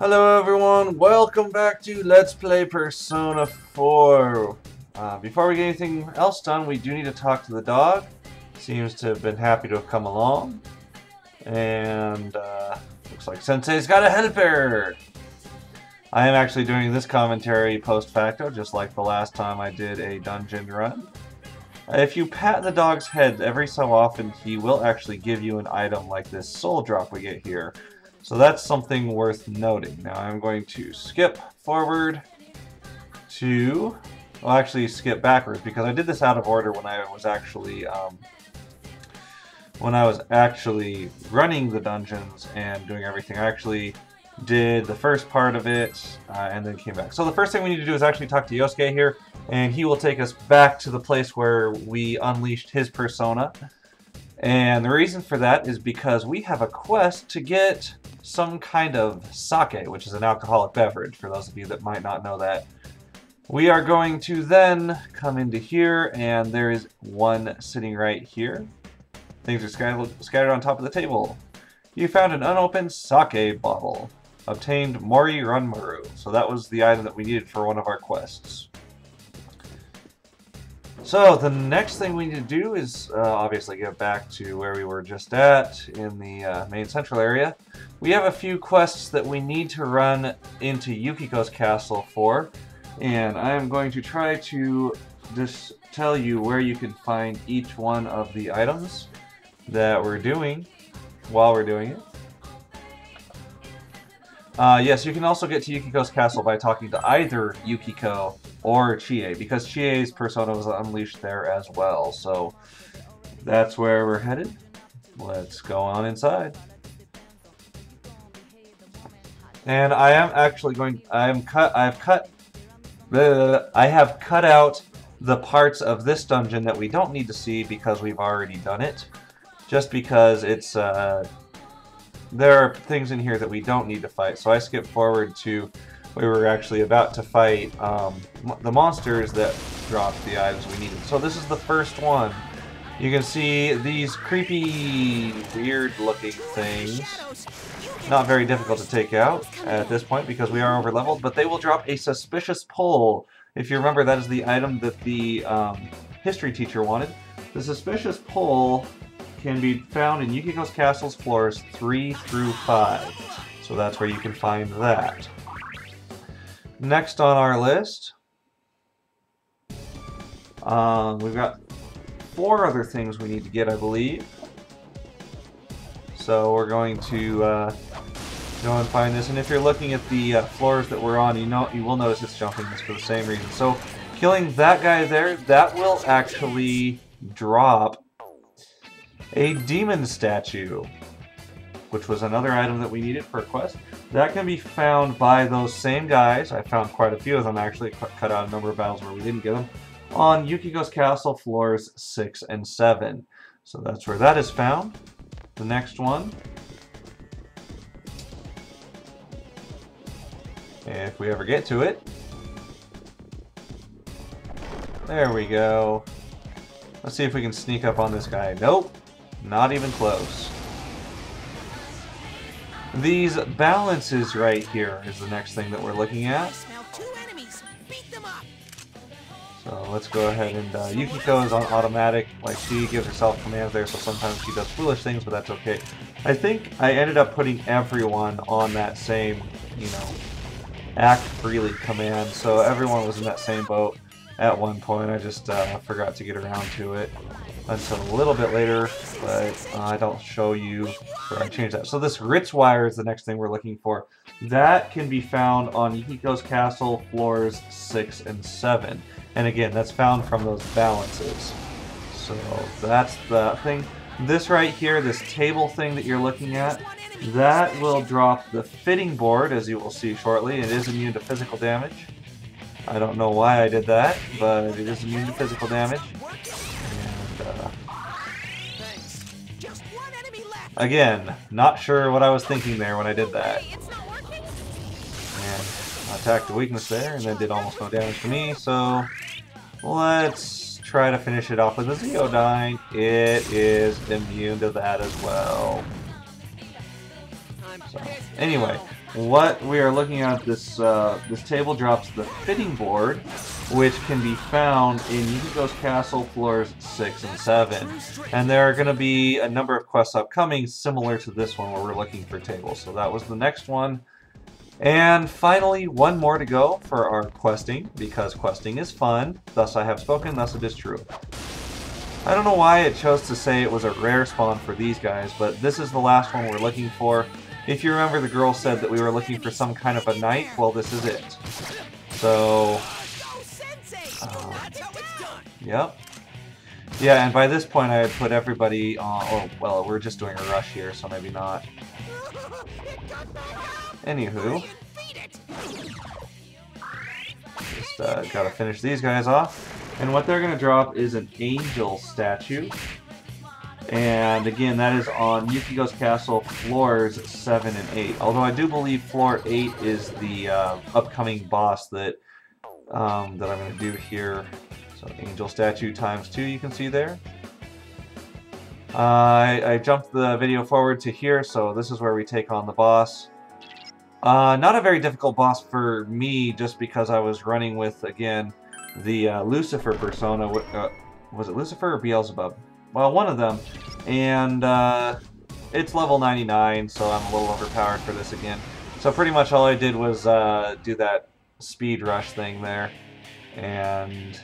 Hello everyone, welcome back to Let's Play Persona 4. Before we get anything else done, we do need to talk to the dog. Seems to have been happy to have come along. And looks like Sensei's got a helper! I am actually doing this commentary post facto, just like the last time I did a dungeon run. If you pat the dog's head every so often, he will actually give you an item like this soul drop we get here. So that's something worth noting. Now I'm going to skip forward to, well, actually skip backwards because I did this out of order when I was actually running the dungeons and doing everything. I actually did the first part of it and then came back. So the first thing we need to do is actually talk to Yosuke here, and he will take us back to the place where we unleashed his persona. And the reason for that is because we have a quest to get some kind of sake, which is an alcoholic beverage, for those of you that might not know that. We are going to then come into here, and there is one sitting right here. Things are scattered on top of the table. You found an unopened sake bottle. Obtained Mori Runmaru. So that was the item that we needed for one of our quests. So the next thing we need to do is obviously get back to where we were just at in the main central area. We have a few quests that we need to run into Yukiko's castle for, and I am going to try to just tell you where you can find each one of the items that we're doing while we're doing it. Yes, you can also get to Yukiko's castle by talking to either Yukiko or Chie, because Chie's persona was unleashed there as well. So that's where we're headed. Let's go on inside. And I am actually going. I have cut out the parts of this dungeon that we don't need to see because we've already done it. Just because it's there are things in here that we don't need to fight. So I skipped forward to we were actually about to fight the monsters that dropped the items we needed. So this is the first one. You can see these creepy, weird-looking things. Not very difficult to take out at this point because we are over-leveled, but they will drop a suspicious pole. If you remember, that is the item that the history teacher wanted. The suspicious pole can be found in Yukiko's castle's floors 3 through 5. So that's where you can find that. Next on our list, we've got 4 other things we need to get, I believe. So we're going to go and find this. And if you're looking at the floors that we're on, you will notice it's jumping this for the same reason. So killing that guy there, that will actually drop a demon statue, which was another item that we needed for a quest. That can be found by those same guys. I found quite a few of them actually, cut out a number of battles where we didn't get them, on Yukiko's castle floors 6 and 7. So that's where that is found. The next one, if we ever get to it. There we go. Let's see if we can sneak up on this guy. Nope, not even close. These balances right here is the next thing that we're looking at. So let's go ahead and Yukiko is on automatic, like she gives herself commands there, so sometimes she does foolish things, but that's okay. I think I ended up putting everyone on that same, act freely command, so everyone was in that same boat at one point. I just forgot to get around to it until a little bit later, but I don't show you where I changed that. So this Ritz wire is the next thing we're looking for. That can be found on Yukiko's castle floors 6 and 7. And again, that's found from those balances. So that's the thing. This right here, this table thing that you're looking at, that will drop the fitting board, as you will see shortly. It is immune to physical damage. I don't know why I did that, but it is immune to physical damage. Again, not sure what I was thinking there when I did that. And I attacked the weakness there, and then did almost no damage to me, so let's try to finish it off with a Zeodyne. It is immune to that as well. So, anyway, what we are looking at, this table drops the fitting board, which can be found in Yukiko's Castle floors 6 and 7. And there are going to be a number of quests upcoming similar to this one where we're looking for tables. So that was the next one. And finally, one more to go for our questing, because questing is fun. Thus I have spoken, thus it is true. I don't know why it chose to say it was a rare spawn for these guys, but this is the last one we're looking for. If you remember, the girl said that we were looking for some kind of a knight. Well, this is it. So, yep. Yeah, and by this point I had put everybody on, oh, well, we're just doing a rush here, so maybe not. Anywho, just gotta finish these guys off. And what they're gonna drop is an angel statue. And again, that is on Yukiko's Castle floors 7 and 8. Although I do believe floor 8 is the upcoming boss that I'm gonna do here. So angel statue ×2, you can see there. I jumped the video forward to here, so this is where we take on the boss. Not a very difficult boss for me, just because I was running with, again, the Lucifer persona. Was it Lucifer or Beelzebub? Well, one of them. And it's level 99, so I'm a little overpowered for this again. So pretty much all I did was do that speed rush thing there. And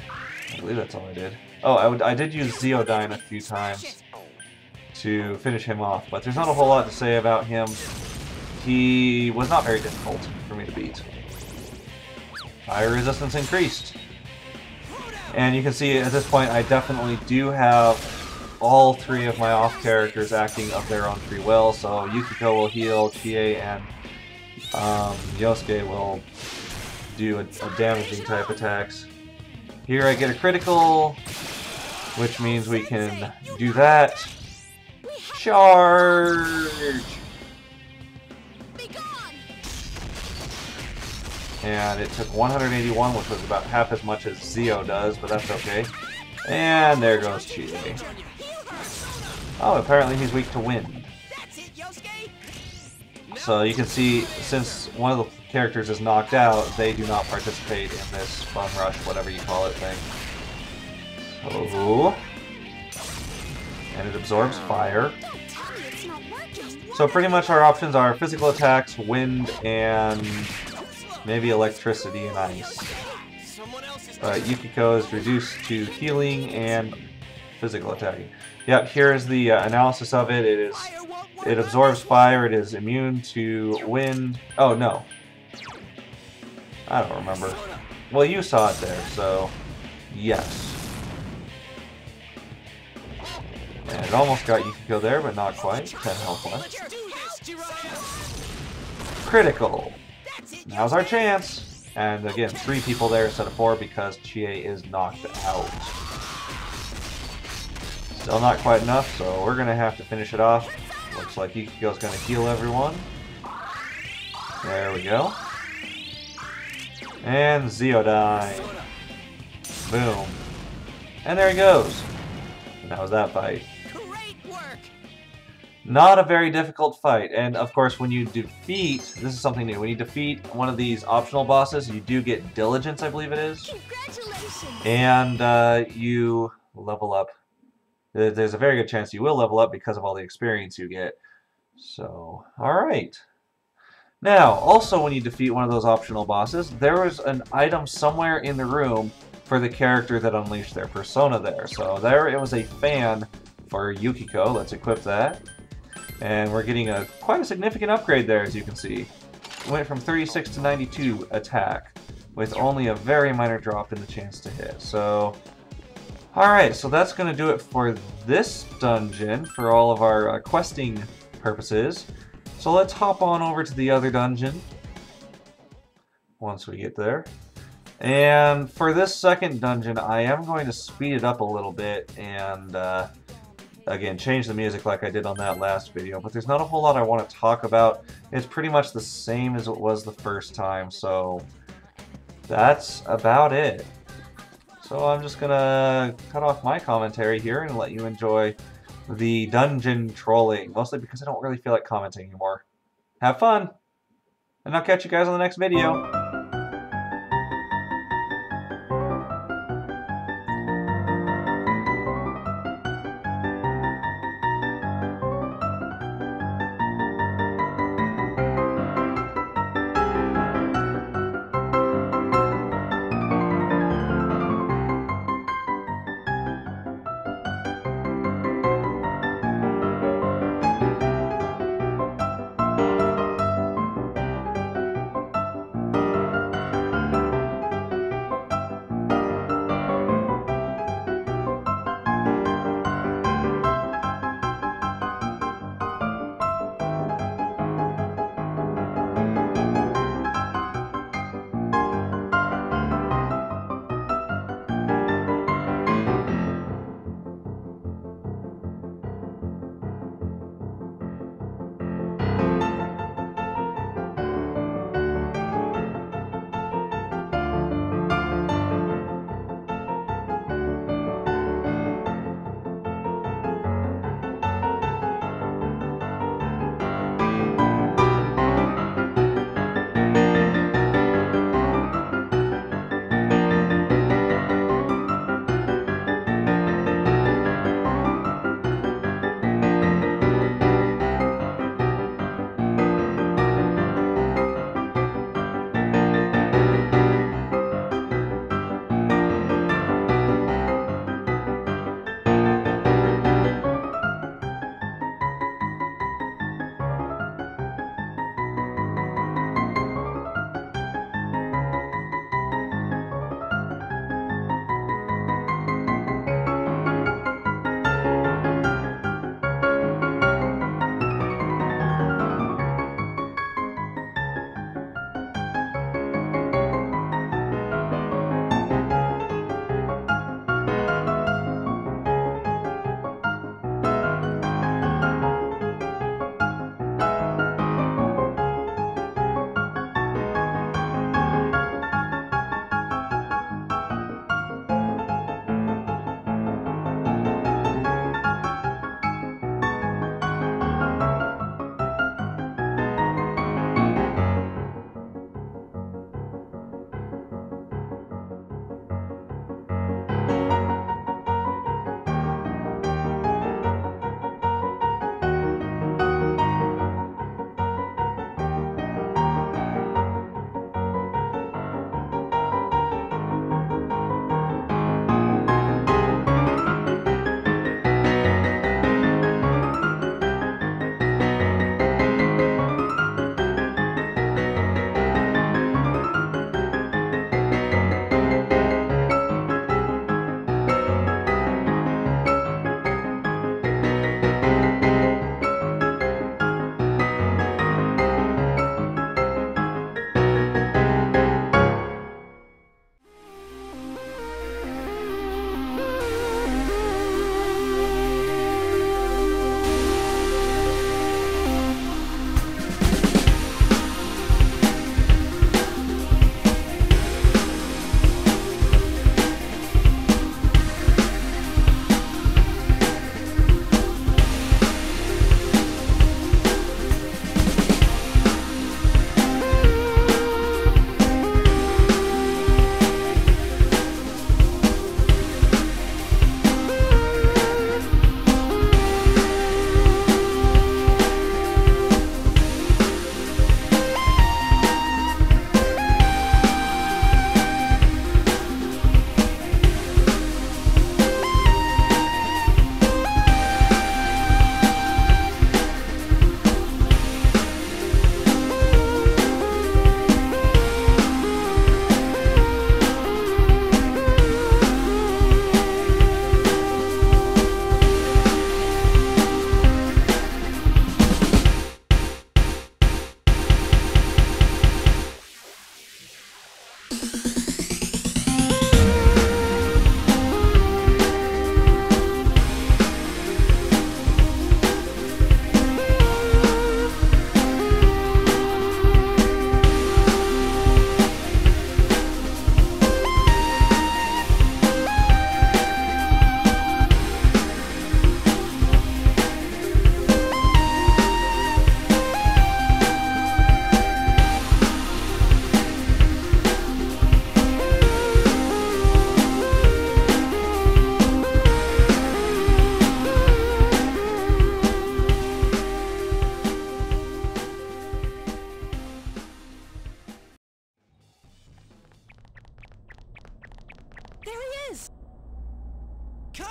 I believe that's all I did. Oh, I did use Zeodyne a few times to finish him off, but there's not a whole lot to say about him. He was not very difficult for me to beat. Fire resistance increased. And you can see at this point I definitely do have all 3 of my off characters acting of their own free will. So Yukiko will heal, Chie and Yosuke will do a damaging type attacks. Here I get a critical, which means we can do that. Charge! And it took 181, which was about half as much as Zeo does, but that's okay. And there goes Chie. Oh, apparently he's weak to wind. So you can see, since one of the characters is knocked out, they do not participate in this bum rush, whatever you call it, thing. So, and it absorbs fire. So pretty much our options are physical attacks, wind, and maybe electricity and ice. Yukiko is reduced to healing and physical attacking. Yep, here's the analysis of it. It absorbs fire, it is immune to wind. Oh, no. I don't remember. Well, you saw it there, so yes. And it almost got Yukiko there, but not quite. 10 health left. Critical. Now's our chance. And again, 3 people there instead of 4 because Chie is knocked out. Still not quite enough, so we're going to have to finish it off. Looks like Yukiko's going to heal everyone. There we go. And Zeodyne. Boom. And there he goes. And that was that fight. Not a very difficult fight, and of course when you defeat, this is something new, when you defeat one of these optional bosses, you do get Diligence, I believe it is. And you level up. There's a very good chance you will level up because of all the experience you get. So, alright. Now, also when you defeat one of those optional bosses, there was an item somewhere in the room for the character that unleashed their persona there. So there it was a fan for Yukiko. Let's equip that. And we're getting quite a significant upgrade there, as you can see. It went from 36 to 92 attack, with only a very minor drop in the chance to hit. So, alright, so that's going to do it for this dungeon, for all of our questing purposes. So let's hop on over to the other dungeon, once we get there. And for this second dungeon, I am going to speed it up a little bit, and again, change the music like I did on that last video, but there's not a whole lot I want to talk about. It's pretty much the same as it was the first time, so that's about it. So I'm just gonna cut off my commentary here and let you enjoy the dungeon trolling, mostly because I don't really feel like commenting anymore. Have fun! and I'll catch you guys on the next video.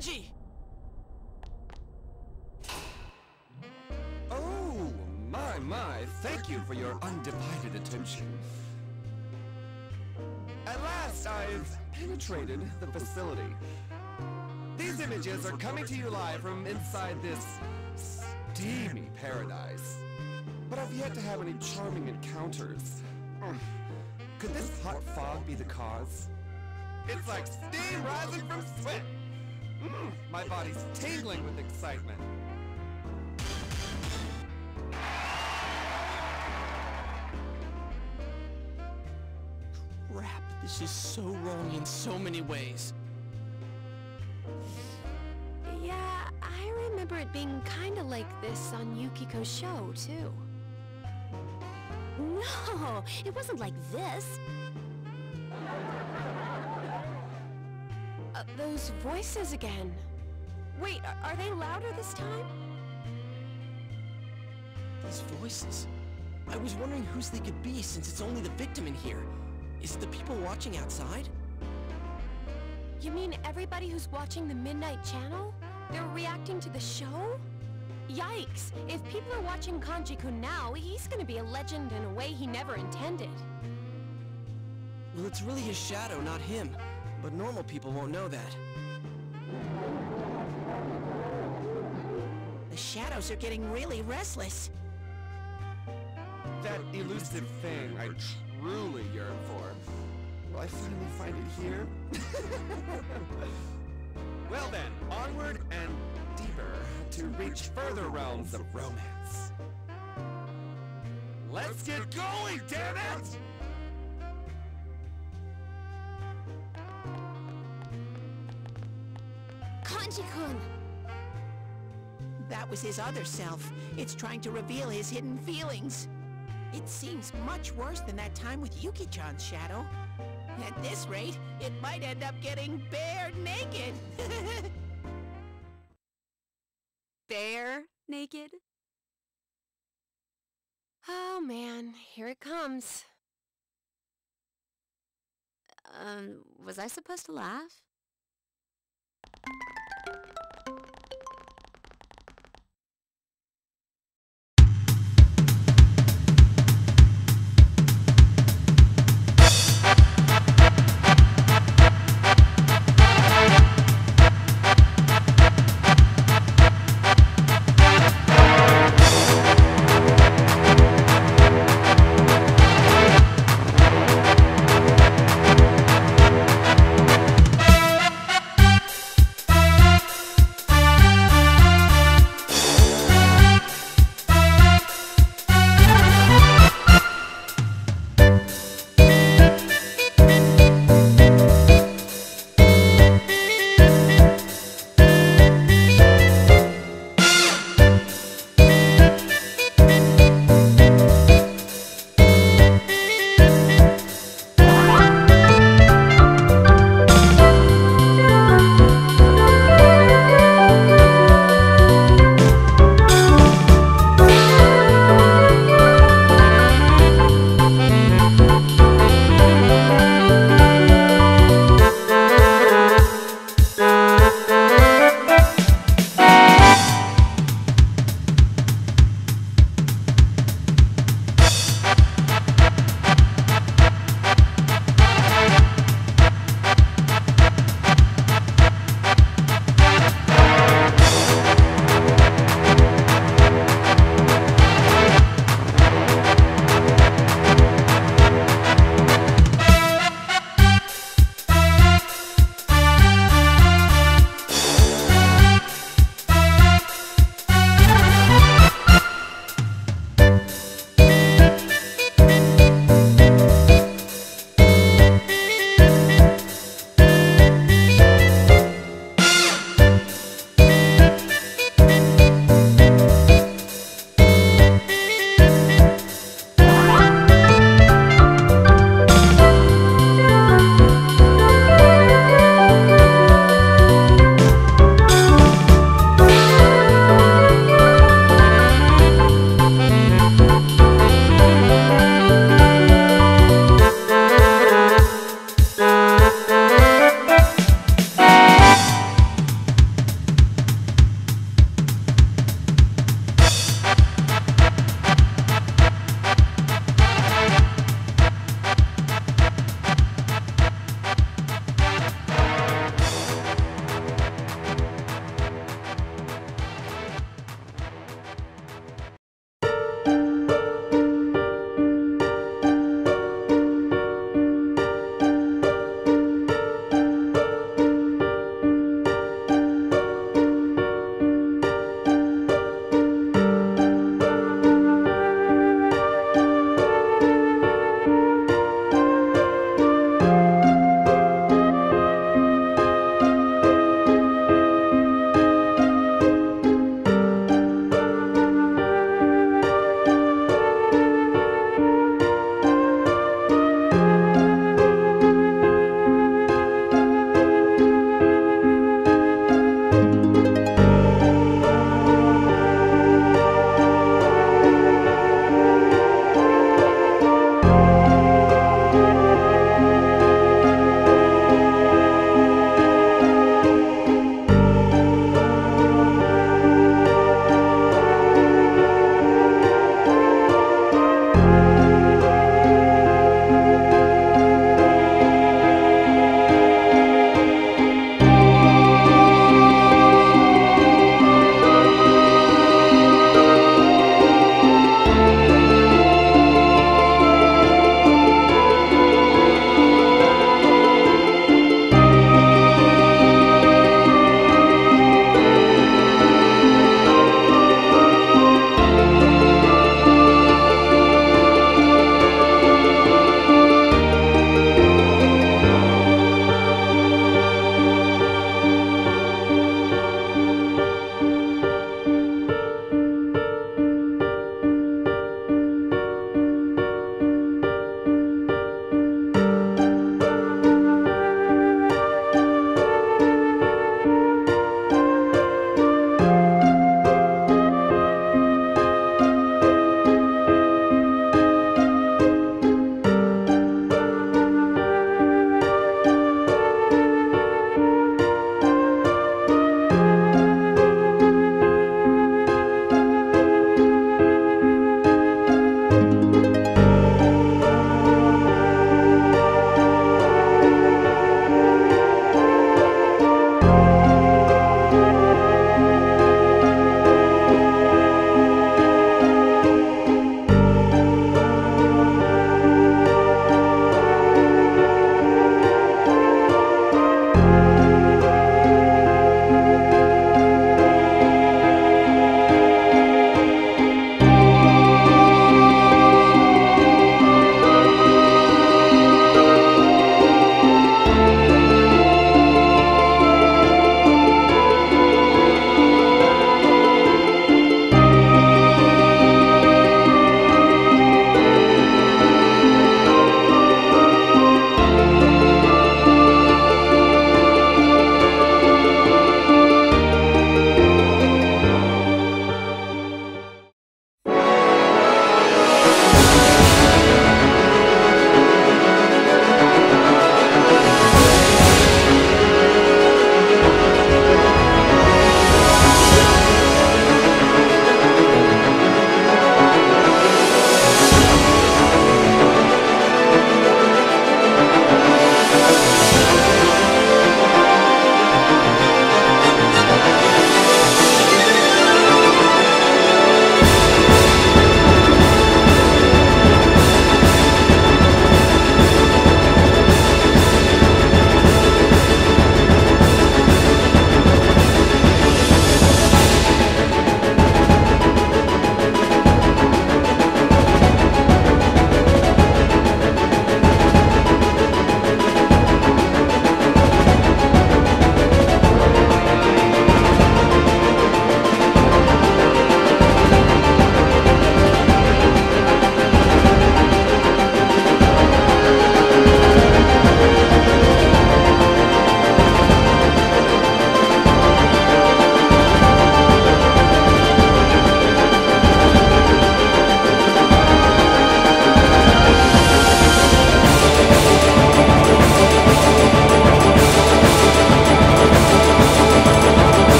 Kanji! Oh, my, thank you for your undivided attention. At last, I've penetrated the facility. These images are coming to you live from inside this steamy paradise. But I've yet to have any charming encounters. Could this hot fog be the cause? It's like steam rising from sweat. My body's tingling with excitement. Crap, this is so wrong in so many ways. Yeah, I remember it being kinda like this on Yukiko's show, too. No, it wasn't like this. Those voices again. Wait, are they louder this time? These voices. I was wondering whose they could be since it's only the victim in here. Is it the people watching outside? You mean everybody who's watching the Midnight Channel? They're reacting to the show? Yikes! If people are watching Kanji-kun now, he's gonna be a legend in a way he never intended. Well, it's really his shadow, not him. But normal people won't know that. The shadows are getting really restless. That elusive thing I truly yearn for. Will I finally find it here? Well then, onward and deeper to reach further realms of romance. Let's get going, damn it! Kanji-kun! That was his other self. It's trying to reveal his hidden feelings. It seems much worse than that time with Yuki-chan's shadow. At this rate, it might end up getting bare naked. Bare naked? Oh man, here it comes. Was I supposed to laugh?